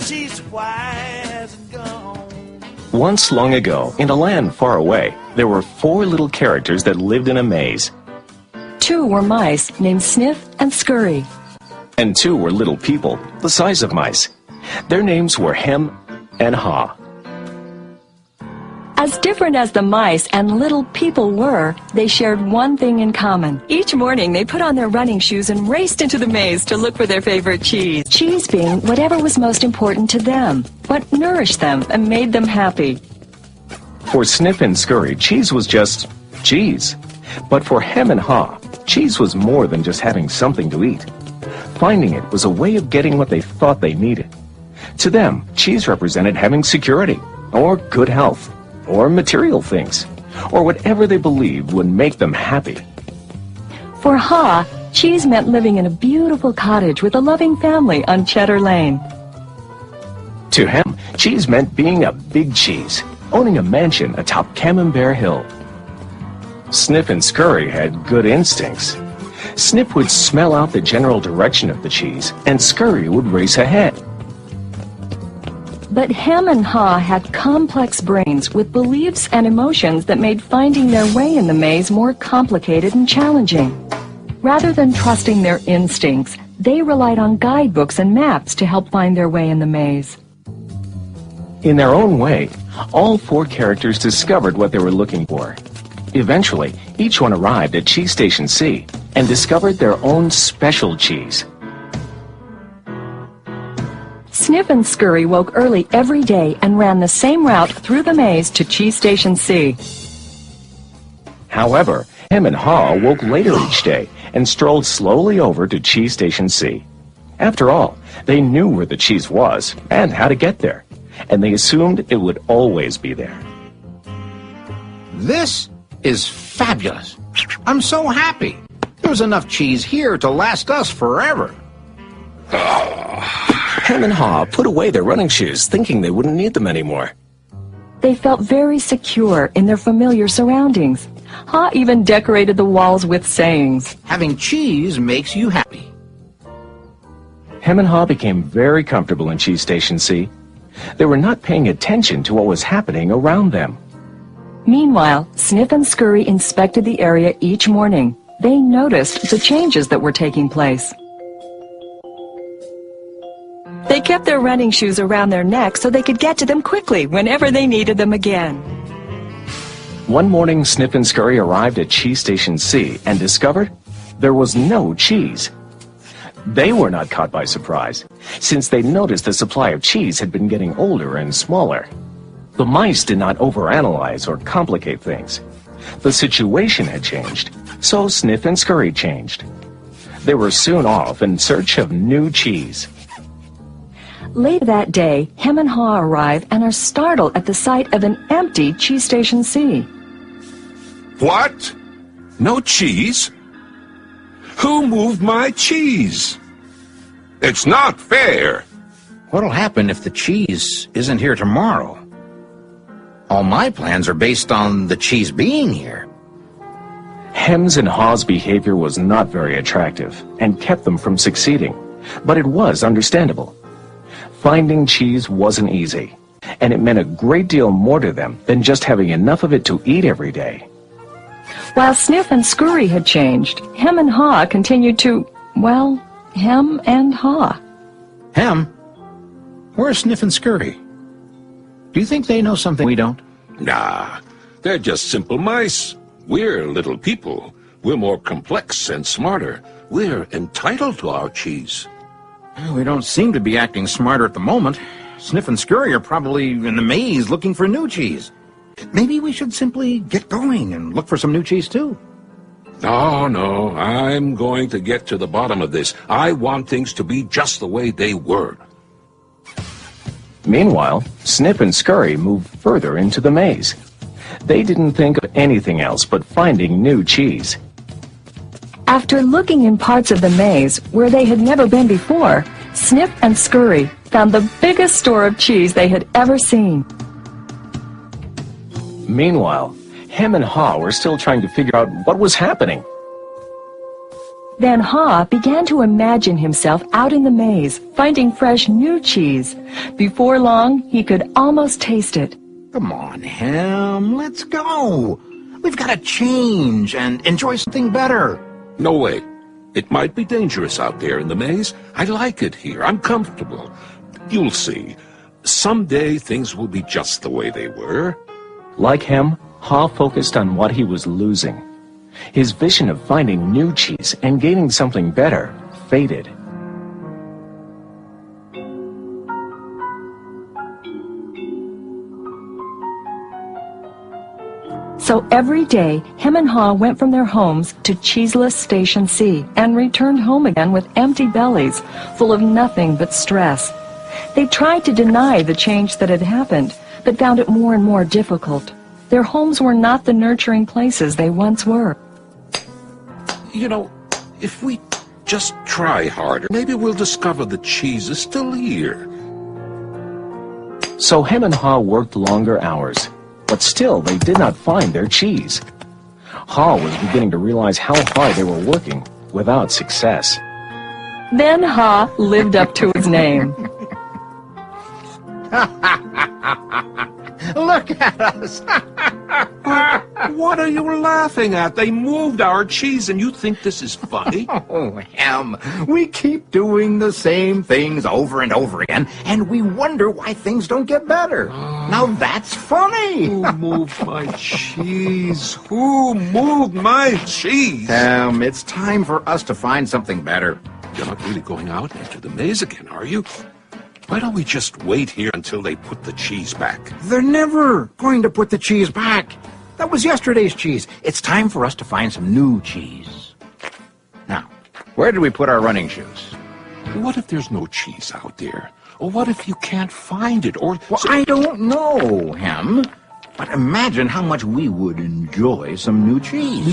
she's wise and gone. Once long ago, in a land far away, there were 4 little characters that lived in a maze. 2 were mice named Sniff and Scurry. And 2 were little people, the size of mice. Their names were Hem and Haw. As different as the mice and little people were, they shared one thing in common. Each morning, they put on their running shoes and raced into the maze to look for their favorite cheese. Cheese being whatever was most important to them, what nourished them and made them happy. For Sniff and Scurry, cheese was just cheese. But for Hem and Haw, cheese was more than just having something to eat. Finding it was a way of getting what they thought they needed. To them, cheese represented having security, or good health, or material things, or whatever they believed would make them happy. For Haw, cheese meant living in a beautiful cottage with a loving family on Cheddar Lane. To Hem, cheese meant being a big cheese, owning a mansion atop Camembert Hill. Sniff and Scurry had good instincts. Sniff would smell out the general direction of the cheese, and Scurry would race ahead. But Hem and Haw had complex brains with beliefs and emotions that made finding their way in the maze more complicated and challenging. Rather than trusting their instincts, they relied on guidebooks and maps to help find their way in the maze. In their own way, all 4 characters discovered what they were looking for. Eventually, each one arrived at Cheese Station C and discovered their own special cheese. Sniff and Scurry woke early every day and ran the same route through the maze to Cheese Station C. However, Hem and Haw woke later each day and strolled slowly over to Cheese Station C. After all, they knew where the cheese was and how to get there, and they assumed it would always be there. This is fabulous. I'm so happy. There's enough cheese here to last us forever. Hem and Haw put away their running shoes, thinking they wouldn't need them anymore. They felt very secure in their familiar surroundings. Haw even decorated the walls with sayings. Having cheese makes you happy. Hem and Haw became very comfortable in Cheese Station C. They were not paying attention to what was happening around them. Meanwhile, Sniff and Scurry inspected the area each morning. They noticed the changes that were taking place. They kept their running shoes around their necks so they could get to them quickly whenever they needed them again. One morning, Sniff and Scurry arrived at Cheese Station C and discovered there was no cheese. They were not caught by surprise, since they noticed the supply of cheese had been getting older and smaller. The mice did not overanalyze or complicate things. The situation had changed, so Sniff and Scurry changed. They were soon off in search of new cheese. Later that day, Hem and Haw arrive and are startled at the sight of an empty Cheese Station C. What? No cheese? Who moved my cheese? It's not fair. What'll happen if the cheese isn't here tomorrow? All my plans are based on the cheese being here. Hem's and Haw's behavior was not very attractive and kept them from succeeding, but it was understandable. Finding cheese wasn't easy, and it meant a great deal more to them than just having enough of it to eat every day. While Sniff and Scurry had changed, Hem and Haw continued to, well, hem and haw. Hem? Where's Sniff and Scurry? Do you think they know something we don't? Nah, they're just simple mice. We're little people. We're more complex and smarter. We're entitled to our cheese. We don't seem to be acting smarter at the moment. Sniff and Scurry are probably in the maze looking for new cheese. Maybe we should simply get going and look for some new cheese, too. No, I'm going to get to the bottom of this. I want things to be just the way they were. Meanwhile, Sniff and Scurry moved further into the maze. They didn't think of anything else but finding new cheese. After looking in parts of the maze where they had never been before, Sniff and Scurry found the biggest store of cheese they had ever seen. Meanwhile, Hem and Haw were still trying to figure out what was happening. Then Ha began to imagine himself out in the maze, finding fresh new cheese. Before long, he could almost taste it. Come on, Hem, let's go. We've got to change and enjoy something better. No way. It might be dangerous out there in the maze. I like it here. I'm comfortable. You'll see. Someday things will be just the way they were. Like him, Ha focused on what he was losing. His vision of finding new cheese and gaining something better faded. So every day, him and Ha went from their homes to cheeseless Station C and returned home again with empty bellies, full of nothing but stress. They tried to deny the change that had happened, but found it more and more difficult. Their homes were not the nurturing places they once were. You know, if we just try harder, maybe we'll discover the cheese is still here. So him and Ha worked longer hours, but still they did not find their cheese. Ha was beginning to realize how hard they were working without success. Then Ha lived up to his name. Look at us. What are you laughing at? They moved our cheese and you think this is funny? Oh, Hem, we keep doing the same things over and over again, and we wonder why things don't get better. Now that's funny. Who moved my cheese? Who moved my cheese? Hem, it's time for us to find something better. You're not really going out into the maze again, are you? Why don't we just wait here until they put the cheese back? They're never going to put the cheese back. That was yesterday's cheese. It's time for us to find some new cheese. Now, where did we put our running shoes? What if there's no cheese out there? Or what if you can't find it? Or Well, I don't know, Hem. But imagine how much we would enjoy some new cheese.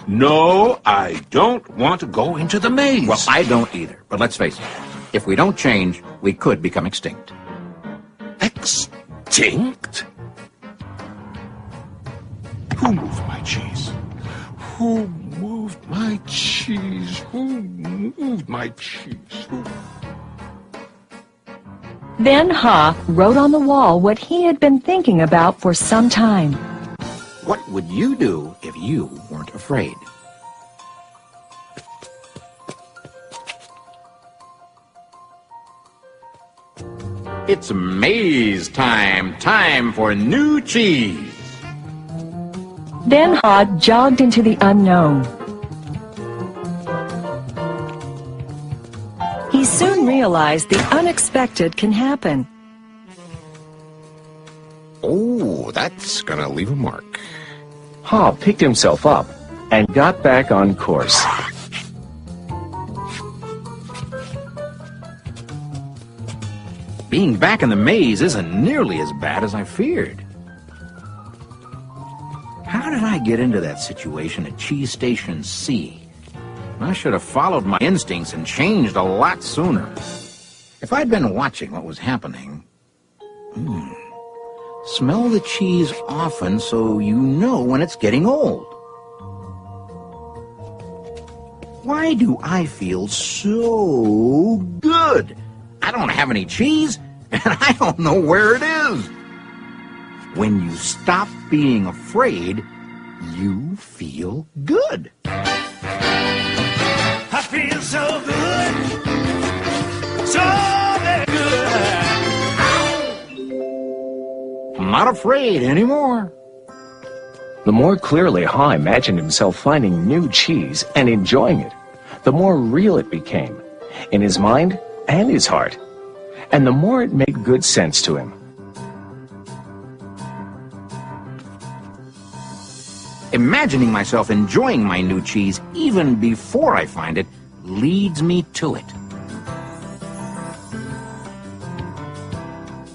No, I don't want to go into the maze. Well, I don't either. But let's face it. If we don't change, we could become extinct. Extinct? Who moved my cheese? Who moved my cheese? Who moved my cheese? Who... Then Ha wrote on the wall what he had been thinking about for some time. What would you do if you weren't afraid? It's maze time. Time for new cheese. Then Ha jogged into the unknown. He soon realized the unexpected can happen. Oh, that's gonna leave a mark. Ha picked himself up and got back on course. Being back in the maze isn't nearly as bad as I feared. How did I get into that situation at Cheese Station C? I should have followed my instincts and changed a lot sooner. If I'd been watching what was happening... Smell the cheese often so you know when it's getting old. Why do I feel so good? I don't have any cheese, and I don't know where it is. When you stop being afraid, you feel good. I feel so good, so very good. I'm not afraid anymore. The more clearly Ha imagined himself finding new cheese and enjoying it, the more real it became, in his mind and his heart, and the more it made good sense to him. Imagining myself enjoying my new cheese even before I find it leads me to it.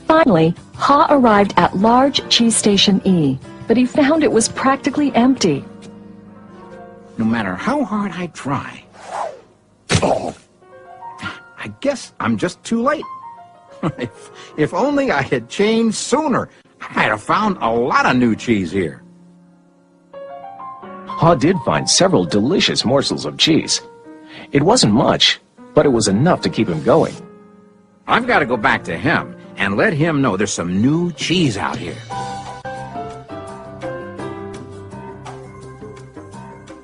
Finally, Ha arrived at large Cheese Station E, but he found it was practically empty. No matter how hard I try. I guess I'm just too late. if only I had changed sooner, I might have found a lot of new cheese here. Ha did find several delicious morsels of cheese. It wasn't much, but it was enough to keep him going. I've got to go back to him and let him know there's some new cheese out here.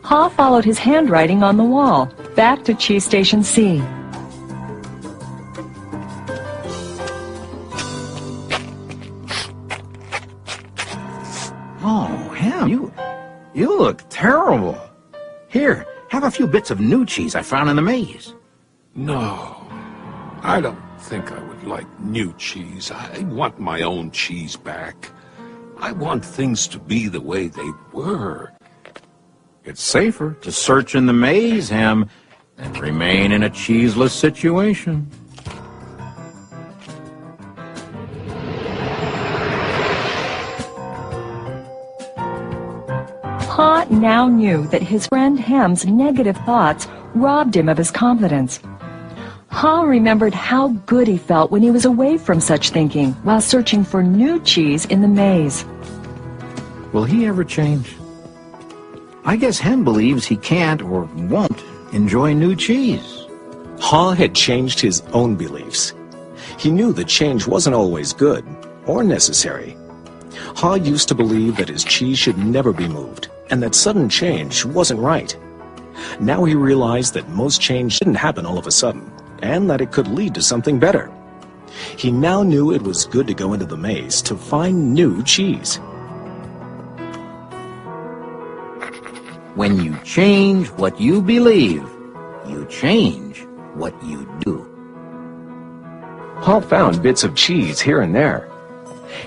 Ha followed his handwriting on the wall, back to Cheese Station C. Oh, Ham, you look terrible. Here, have a few bits of new cheese I found in the maze. No, I don't think I would like new cheese. I want my own cheese back. I want things to be the way they were. It's safer to search in the maze, Ham, than remain in a cheeseless situation. Ha now knew that his friend Ham's negative thoughts robbed him of his confidence. Ha remembered how good he felt when he was away from such thinking while searching for new cheese in the maze. Will he ever change? I guess Ham believes he can't or won't enjoy new cheese. Ha had changed his own beliefs. He knew that change wasn't always good or necessary. Ha used to believe that his cheese should never be moved, and that sudden change wasn't right. Now he realized that most change didn't happen all of a sudden, and that it could lead to something better. He now knew it was good to go into the maze to find new cheese. When you change what you believe, you change what you do. Ha found bits of cheese here and there.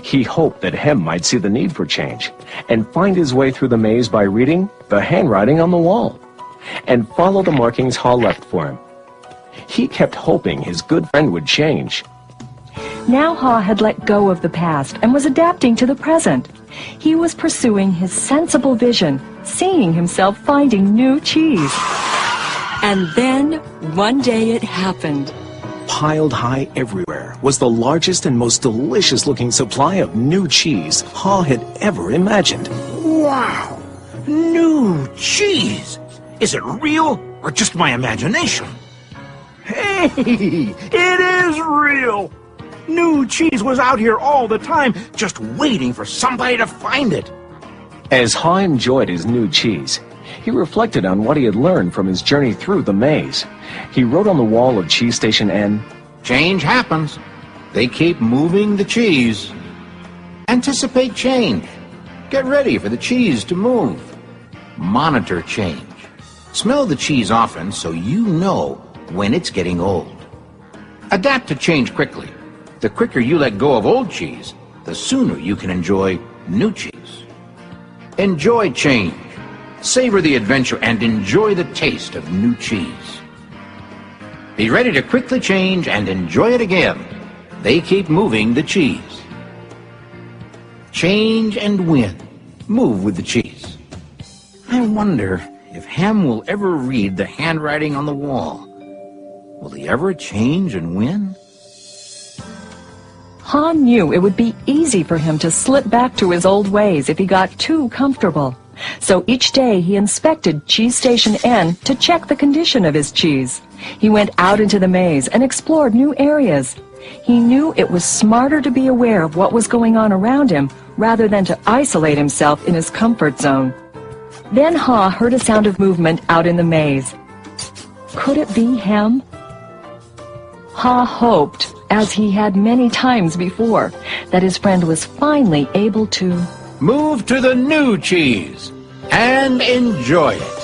He hoped that Hem might see the need for change and find his way through the maze by reading the handwriting on the wall and follow the markings Ha left for him. He kept hoping his good friend would change. Now Ha had let go of the past and was adapting to the present. He was pursuing his sensible vision, seeing himself finding new cheese. And then, one day it happened. Piled high everywhere was the largest and most delicious-looking supply of new cheese Ha had ever imagined. Wow! New cheese! Is it real or just my imagination? Hey! It is real! New cheese was out here all the time, just waiting for somebody to find it. As Ha enjoyed his new cheese, he reflected on what he had learned from his journey through the maze. He wrote on the wall of Cheese Station N, Change happens. They keep moving the cheese. Anticipate change. Get ready for the cheese to move. Monitor change. Smell the cheese often so you know when it's getting old. Adapt to change quickly. The quicker you let go of old cheese, the sooner you can enjoy new cheese. Enjoy change. Savor the adventure and enjoy the taste of new cheese. Be ready to quickly change and enjoy it again. They keep moving the cheese. Change and win. Move with the cheese. I wonder if Ham will ever read the handwriting on the wall. Will he ever change and win? Ha knew it would be easy for him to slip back to his old ways if he got too comfortable. So each day he inspected Cheese Station N to check the condition of his cheese. He went out into the maze and explored new areas. He knew it was smarter to be aware of what was going on around him rather than to isolate himself in his comfort zone. Then Ha heard a sound of movement out in the maze. Could it be Hem? Ha hoped, as he had many times before, that his friend was finally able to Move to the new cheese and enjoy it.